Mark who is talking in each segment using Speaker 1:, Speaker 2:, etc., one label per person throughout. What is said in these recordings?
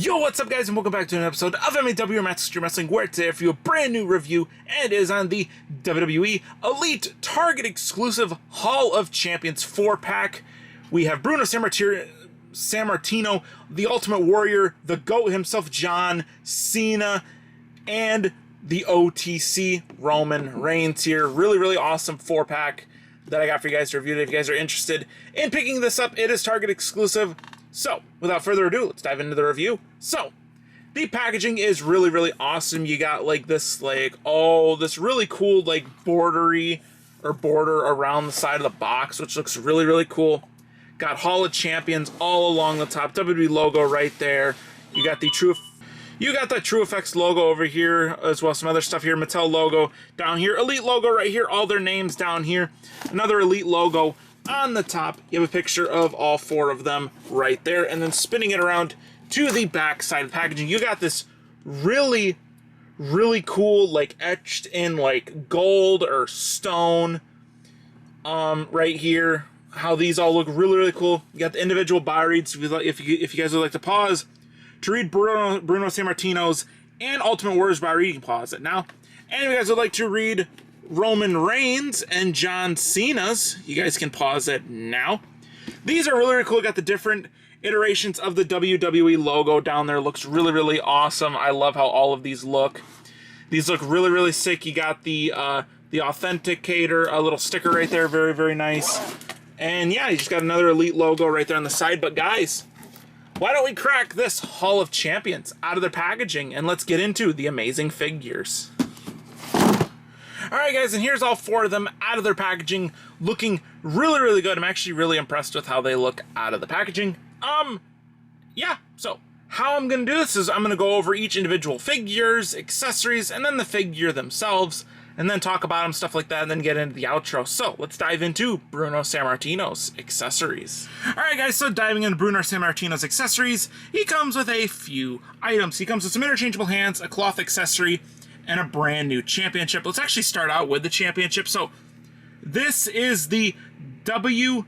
Speaker 1: Yo, what's up guys, and welcome back to an episode of MAW Match Extreme Wrestling, where today I for you a brand new review, and it is on the WWE Elite Target exclusive Hall of Champions 4-pack. We have Bruno Sammartino, the Ultimate Warrior, the GOAT himself, John Cena, and the OTC Roman Reigns here. Really awesome 4-pack that I got for you guys to review. If you guys are interested in picking this up, it is Target exclusive. So, without further ado, let's dive into the review. So, the packaging is really awesome. You got like this, this really cool border around the side of the box, which looks really cool. Got Hall of Champions all along the top, WWE logo right there. You got the True Effects logo over here, as well as some other stuff here. Mattel logo down here, Elite logo right here, all their names down here. Another Elite logo on the top. You have a picture of all four of them right there, and then spinning it around to the back side of the packaging, you got this really cool, etched in gold or stone right here. How these all look really cool. You got the individual buy reads. If you guys would like to pause to read Bruno Sammartino's and Ultimate Warrior's buy read, you can pause it now. And if you guys would like to read Roman Reigns and John Cena's, you guys can pause it now. These are really cool. Got the different iterations of the WWE logo down there. Looks really awesome. I love how all of these look. These look really sick. You got the Authenticator, a little sticker right there, very nice. And yeah, you just got another Elite logo right there on the side. But guys, why don't we crack this Hall of Champions out of their packaging and let's get into the amazing figures. Alright guys, and here's all four of them out of their packaging, looking really good. I'm actually really impressed with how they look out of the packaging. Yeah, so how I'm going to do this is I'm going to go over each individual figures, accessories, and then the figure themselves, and then talk about them, stuff like that, and then get into the outro. So let's dive into Bruno Sammartino's accessories. Alright guys, so diving into Bruno Sammartino's accessories, he comes with a few items. He comes with some interchangeable hands, a cloth accessory, and a brand new championship. Let's actually start out with the championship. So this is the WWE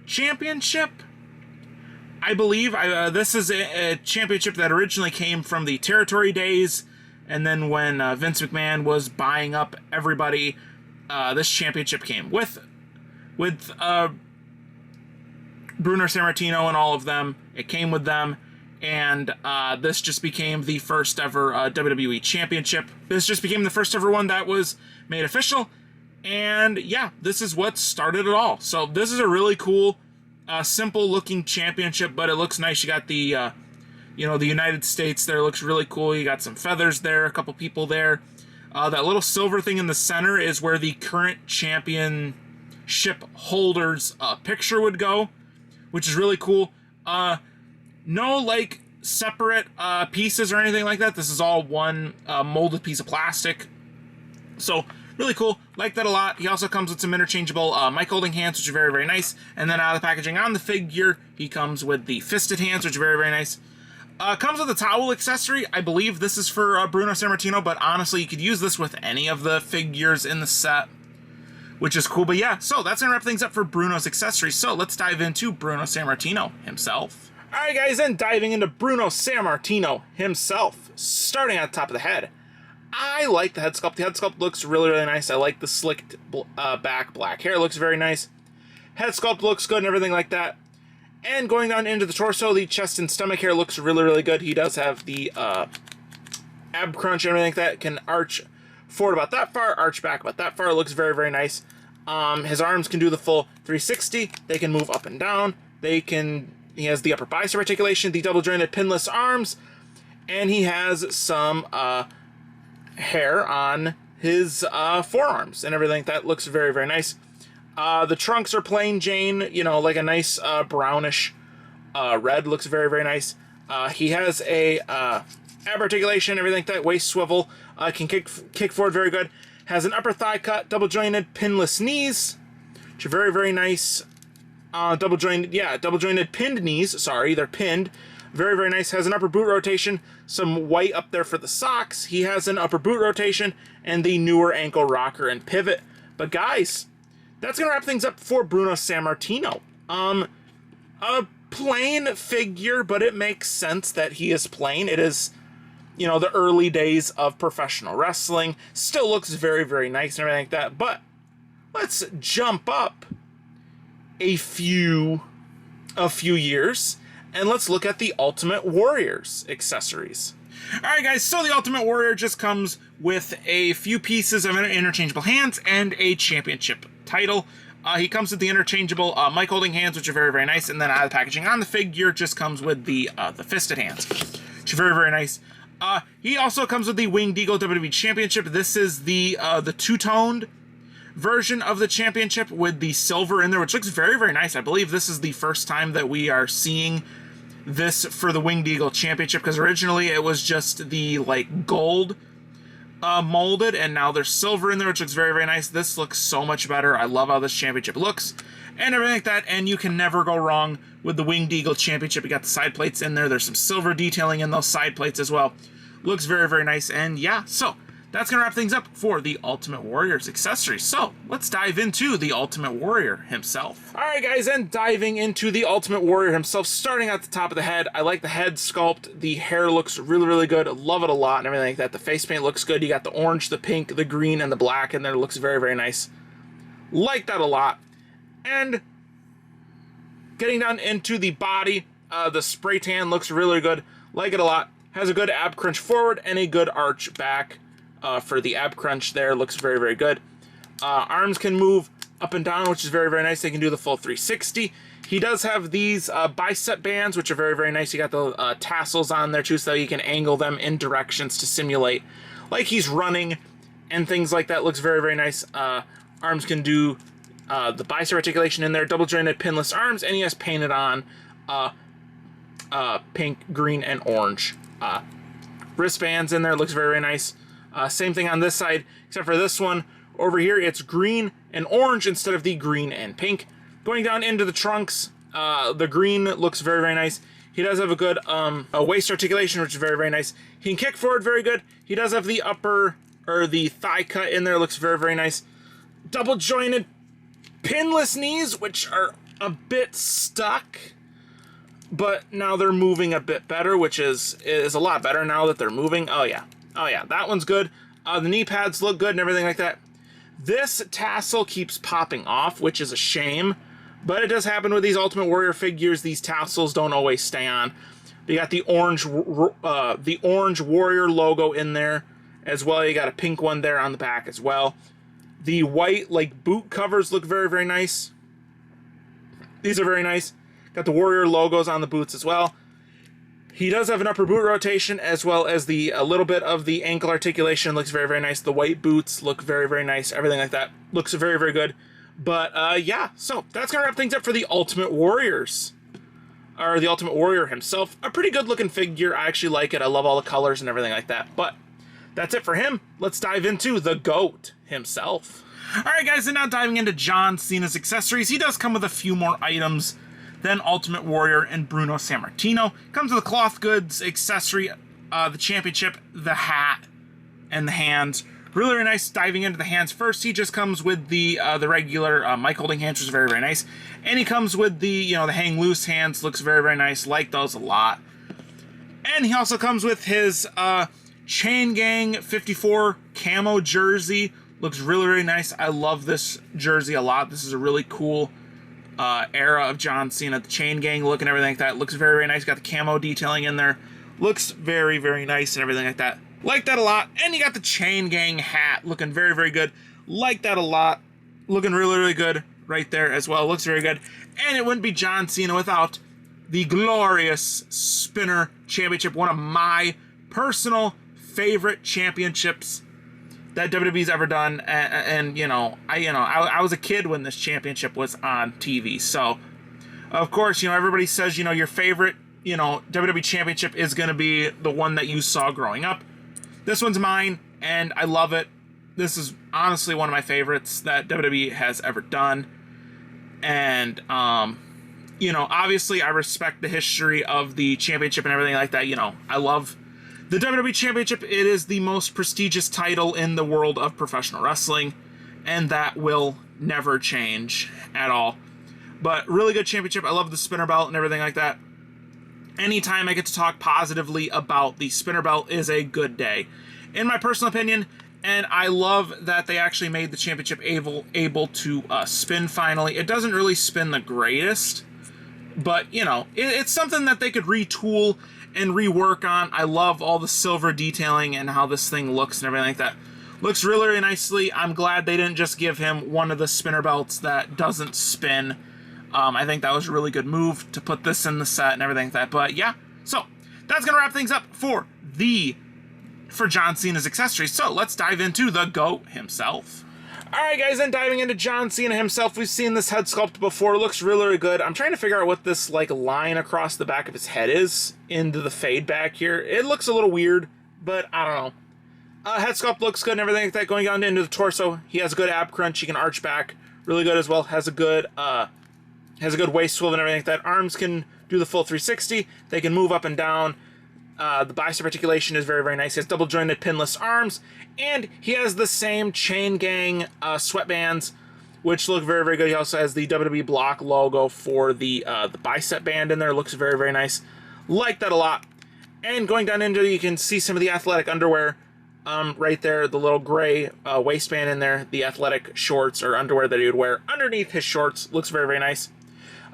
Speaker 1: championship, I believe. This is a championship that originally came from the territory days, and then when Vince McMahon was buying up everybody, this championship came with Bruno Sammartino and all of them. It came with them, and this just became the first ever WWE Championship. This just became the first ever one that was made official, and yeah, this is what started it all. So this is a really cool, simple looking championship, but it looks nice. You got the, the United States there, looks really cool. You got some feathers there, a couple people there. That little silver thing in the center is where the current championship holder's picture would go, which is really cool. No separate pieces or anything like that. This is all one molded piece of plastic. So really cool, like that a lot. He also comes with some interchangeable mic holding hands, which are very nice. And then out of the packaging on the figure, he comes with the fisted hands, which are very nice. Comes with a towel accessory. I believe this is for Bruno Sammartino, but honestly, you could use this with any of the figures in the set, which is cool. But yeah, so that's gonna wrap things up for Bruno's accessories. So let's dive into Bruno Sammartino himself. Alright guys, and diving into Bruno Sammartino himself, starting at the top of the head. I like the head sculpt. The head sculpt looks really nice. I like the slicked back black hair. Looks very nice. Head sculpt looks good and everything like that. And going down into the torso, the chest and stomach hair looks really good. He does have the ab crunch and everything like that. Can arch forward about that far, arch back about that far. It looks very nice. His arms can do the full 360. They can move up and down. He has the upper bicep articulation, the double jointed pinless arms, and he has some hair on his forearms and everything. That looks very nice. The trunks are plain Jane, like a nice brownish red. Looks very nice. He has a ab articulation, everything like that. Waist swivel, can kick forward very good. Has an upper thigh cut, double jointed pinless knees, which are very nice. Double jointed pinned knees. Sorry, they're pinned. Very nice. Has an upper boot rotation, some white up there for the socks. He has an upper boot rotation and the newer ankle rocker and pivot. But guys, that's going to wrap things up for Bruno Sammartino. A plain figure, but it makes sense that he is plain. It is, you know, the early days of professional wrestling. Still looks very, very nice and everything like that. But let's jump up a few years and let's look at the Ultimate Warrior's accessories. Alright guys, so the Ultimate Warrior just comes with a few pieces of interchangeable hands and a championship title. He comes with the interchangeable mic holding hands, which are very, very nice, and then out of the packaging on the figure just comes with the fisted hands, which are very, very nice. He also comes with the Winged Eagle WWE Championship. This is the two-toned version of the championship with the silver in there, which looks very, very nice. I believe this is the first time that we are seeing this for the Winged Eagle Championship, because originally it was just the, like, gold molded, and now there's silver in there, which looks very, very nice. This looks so much better. I love how this championship looks and everything like that, and you can never go wrong with the Winged Eagle Championship. You got the side plates in there. There's some silver detailing in those side plates as well. Looks very, very nice, and yeah, so that's going to wrap things up for the Ultimate Warrior's accessories. So let's dive into the Ultimate Warrior himself. All right, guys, and diving into the Ultimate Warrior himself, starting at the top of the head. I like the head sculpt. The hair looks really, really good. I love it a lot and everything like that. The face paint looks good. You got the orange, the pink, the green, and the black in there. It looks very, very nice. Like that a lot. And getting down into the body, the spray tan looks really good. Like it a lot. Has a good ab crunch forward and a good arch back. For the ab crunch there, looks very, very good. Arms can move up and down, which is very, very nice. They can do the full 360. He does have these bicep bands, which are very, very nice. You got the tassels on there too, so you can angle them in directions to simulate like he's running and things like that. Looks very, very nice. Arms can do the bicep articulation in there, double jointed pinless arms, and he has painted on pink, green, and orange wristbands in there. Looks very, very nice. Same thing on this side, except for this one over here, it's green and orange instead of the green and pink. Going down into the trunks, the green looks very, very nice. He does have a good waist articulation, which is very, very nice. He can kick forward very good. He does have the upper, or the thigh cut in there, looks very, very nice. Double jointed pinless knees, which are a bit stuck, but now they're moving a bit better, which is a lot better now that they're moving. Oh yeah. Oh yeah, that one's good. The knee pads look good and everything like that. This tassel keeps popping off, which is a shame, but it does happen with these Ultimate Warrior figures. These tassels don't always stay on. You got the orange Warrior logo in there as well. You got a pink one there on the back as well. The white, like, boot covers look very, very nice. These are very nice. Got the Warrior logos on the boots as well. He does have an upper boot rotation, as well as a little bit of the ankle articulation. Looks very, very nice. The white boots look very, very nice. Everything like that looks very, very good. But yeah, so that's gonna wrap things up for the Ultimate Warriors, or the Ultimate Warrior himself. A pretty good looking figure. I actually like it. I love all the colors and everything like that. But that's it for him. Let's dive into the GOAT himself. All right, guys, and now diving into John Cena's accessories. He does come with a few more items than Ultimate Warrior and Bruno Sammartino. Comes with a cloth goods accessory, the championship, the hat, and the hands. Really, really nice. Diving into the hands first, he just comes with the regular mic holding hands, which is very, very nice. And he comes with the the hang loose hands. Looks very, very nice. Like those a lot. And he also comes with his Chain Gang 54 camo jersey. Looks really, really nice. I love this jersey a lot. This is a really cool era of John Cena. The Chain Gang look and everything like that. Looks very, very nice. Got the camo detailing in there. Looks very, very nice and everything like that. Like that a lot. And you got the Chain Gang hat. Looking very, very good. Like that a lot. Looking really, really good right there as well. Looks very good. And it wouldn't be John Cena without the glorious Spinner Championship. One of my personal favorite championships that WWE's ever done, and I was a kid when this championship was on TV, so of course everybody says your favorite WWE championship is going to be the one that you saw growing up. This one's mine, and I love it. This is honestly one of my favorites that WWE has ever done, and obviously I respect the history of the championship and everything like that. I love the WWE Championship. It is the most prestigious title in the world of professional wrestling, and that will never change at all. But really good championship. I love the spinner belt and everything like that. Anytime I get to talk positively about the spinner belt is a good day, in my personal opinion. And I love that they actually made the championship able to spin finally. It doesn't really spin the greatest, but, you know, it's something that they could retool and rework on. I love all the silver detailing and how this thing looks and everything like that. Looks really, really nicely. I'm glad they didn't just give him one of the spinner belts that doesn't spin. I think that was a really good move to put this in the set and everything like that. But yeah, so that's going to wrap things up for John Cena's accessories. So let's dive into the GOAT himself. Alright guys, and diving into John Cena himself, we've seen this head sculpt before. It looks really, really good. I'm trying to figure out what this like line across the back of his head is into the fade back here. It looks a little weird, but I don't know. Head sculpt looks good and everything like that. Going on into the torso, he has a good ab crunch. He can arch back really good as well. Has a good waist swivel and everything like that. Arms can do the full 360. They can move up and down. The bicep articulation is very, very nice. He has double jointed pinless arms, and he has the same chain gang sweatbands, which look very, very good. He also has the WWE block logo for the bicep band in there. Looks very, very nice. Like that a lot. And going down into, you can see some of the athletic underwear right there, the little gray waistband in there, the athletic shorts or underwear that he would wear underneath his shorts. Looks very, very nice.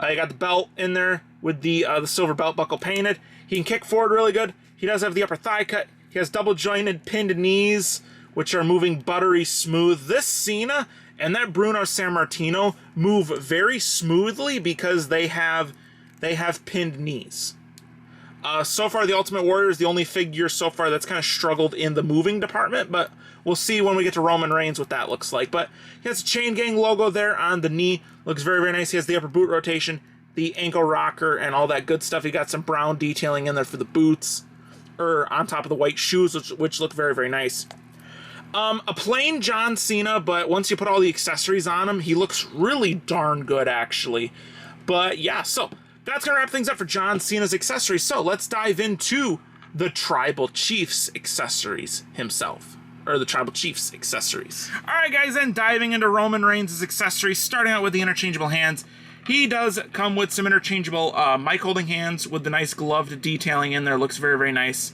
Speaker 1: You got the belt in there with the silver belt buckle painted. He can kick forward really good. He does have the upper thigh cut. He has double jointed pinned knees, which are moving buttery smooth. This Cena and that Bruno Sammartino move very smoothly because they have pinned knees. So far, the Ultimate Warrior is the only figure so far that's kind of struggled in the moving department, but we'll see when we get to Roman Reigns what that looks like. But he has a Chain Gang logo there on the knee. Looks very, very nice. He has the upper boot rotation, the ankle rocker, and all that good stuff. He got some brown detailing in there for the boots, or on top of the white shoes, which look very, very nice. A plain John Cena, but once you put all the accessories on him, he looks really darn good, actually. But yeah, so that's going to wrap things up for John Cena's accessories. So let's dive into the Tribal Chief's accessories himself. Or the Tribal Chief's accessories. Alright guys, and diving into Roman Reigns' accessories, starting out with the interchangeable hands. He does come with some interchangeable mic holding hands with the nice gloved detailing in there. Looks very, very nice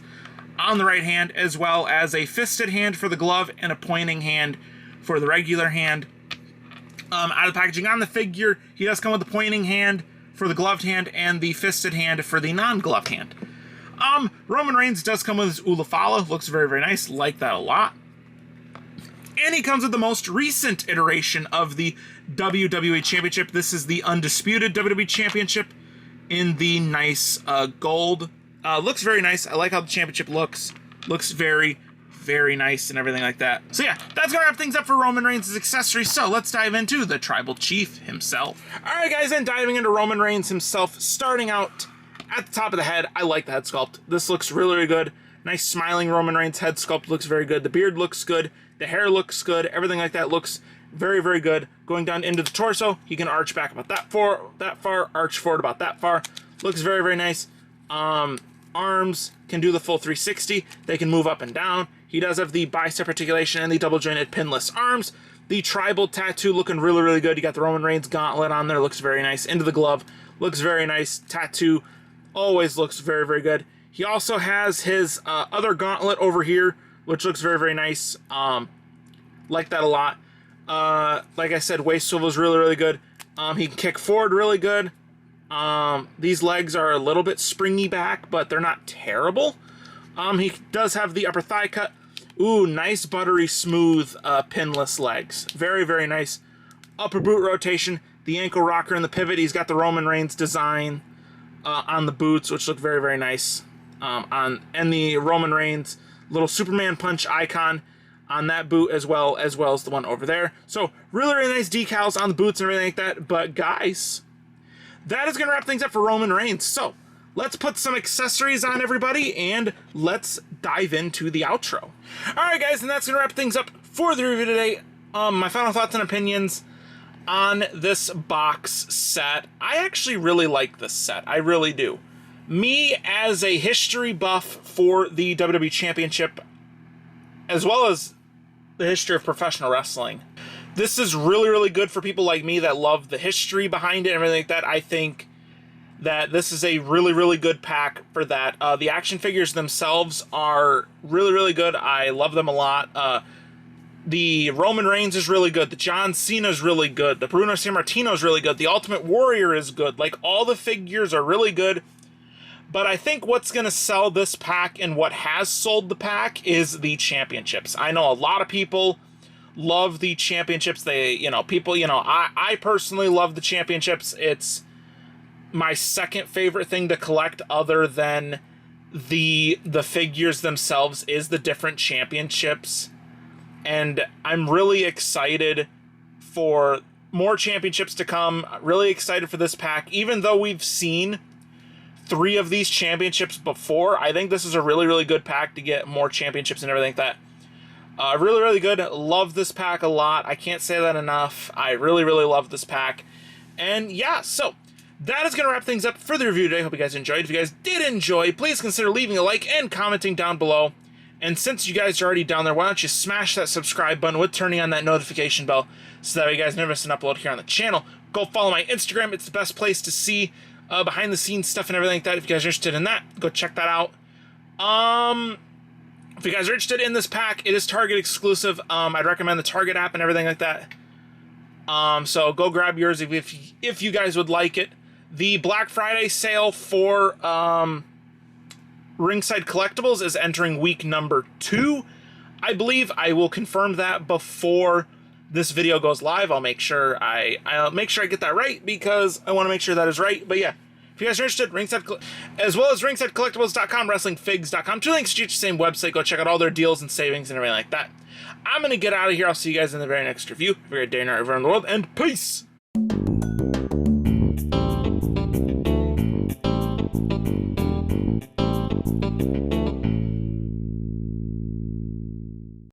Speaker 1: on the right hand, as well as a fisted hand for the glove and a pointing hand for the regular hand. Out of the packaging on the figure, he does come with the pointing hand for the gloved hand and the fisted hand for the non-gloved hand. Roman Reigns does come with his Ulafala. Looks very, very nice. Like that a lot. And he comes with the most recent iteration of the WWE Championship. This is the undisputed WWE Championship in the nice gold. Looks very nice. I like how the championship looks. Looks very, very nice and everything like that. So yeah, that's gonna wrap things up for Roman Reigns' accessories. So let's dive into the Tribal Chief himself. Alright guys, and diving into Roman Reigns himself, starting out at the top of the head. I like the head sculpt. This looks really, really good. Nice smiling Roman Reigns head sculpt looks very good. The beard looks good. The hair looks good. Everything like that looks very, very good. Going down into the torso, he can arch back about that far, arch forward about that far. Looks very, very nice. Arms can do the full 360. They can move up and down. He does have the bicep articulation and the double jointed pinless arms. The tribal tattoo looking really, really good. You got the Roman Reigns gauntlet on there. Looks very nice. Into the glove. Looks very nice. Tattoo always looks very, very good. He also has his other gauntlet over here, which looks very, very nice. Like that a lot. Like I said, waist swivel is really, really good. He can kick forward really good. These legs are a little bit springy back, but they're not terrible. He does have the upper thigh cut. Ooh, nice buttery smooth pinless legs. Very, very nice. Upper boot rotation, the ankle rocker and the pivot. He's got the Roman Reigns design on the boots, which look very, very nice. And the Roman Reigns little Superman punch icon on that boot as well as the one over there. So really, really nice decals on the boots and everything like that. But guys, that is going to wrap things up for Roman Reigns. So let's put some accessories on everybody and let's dive into the outro. All right, guys, and that's going to wrap things up for the review today. My final thoughts and opinions on this box set. I actually really like this set. I really do. Me, as a history buff for the WWE Championship, as well as the history of professional wrestling, This is really, really good for people like me that love the history behind it and everything like that. I think that this is a really, really good pack for that. The action figures themselves are really, really good. I love them a lot. The Roman Reigns is really good. The John Cena is really good. The Bruno Sammartino is really good. The Ultimate Warrior is good. Like, all the figures are really good. But I think what's going to sell this pack and what has sold the pack is the championships. I know a lot of people love the championships. I personally love the championships. It's my second favorite thing to collect other than the figures themselves is the different championships. And I'm really excited for more championships to come. Really excited for this pack. Even though we've seen 3 of these championships before, I think this is a really, really good pack to get more championships and everything like that. Really, really good. Love this pack a lot. I can't say that enough. I really, really love this pack. And yeah, so that is going to wrap things up for the review today. Hope you guys enjoyed. If you guys did enjoy, please consider leaving a like and commenting down below. And since you guys are already down there, why don't you smash that subscribe button with turning on that notification bell so that way you guys never miss an upload here on the channel. Go follow my Instagram. It's the best place to see behind the scenes stuff and everything like that. If you guys are interested in that, go check that out. If you guys are interested in this pack, it is Target exclusive. I'd recommend the Target app and everything like that. So go grab yours if you guys would like it. The Black Friday sale for Ringside Collectibles is entering week number 2. I believe I will confirm that before this video goes live. I'll make sure I'll make sure I get that right because I want to make sure that is right. But yeah, if you guys are interested, as well as ringsidecollectibles.com, wrestlingfigs.com, 2 links to the same website. Go check out all their deals and savings and everything like that. I'm going to get out of here. I'll see you guys in the very next review. Have a great day, night, everywhere in the world, and peace!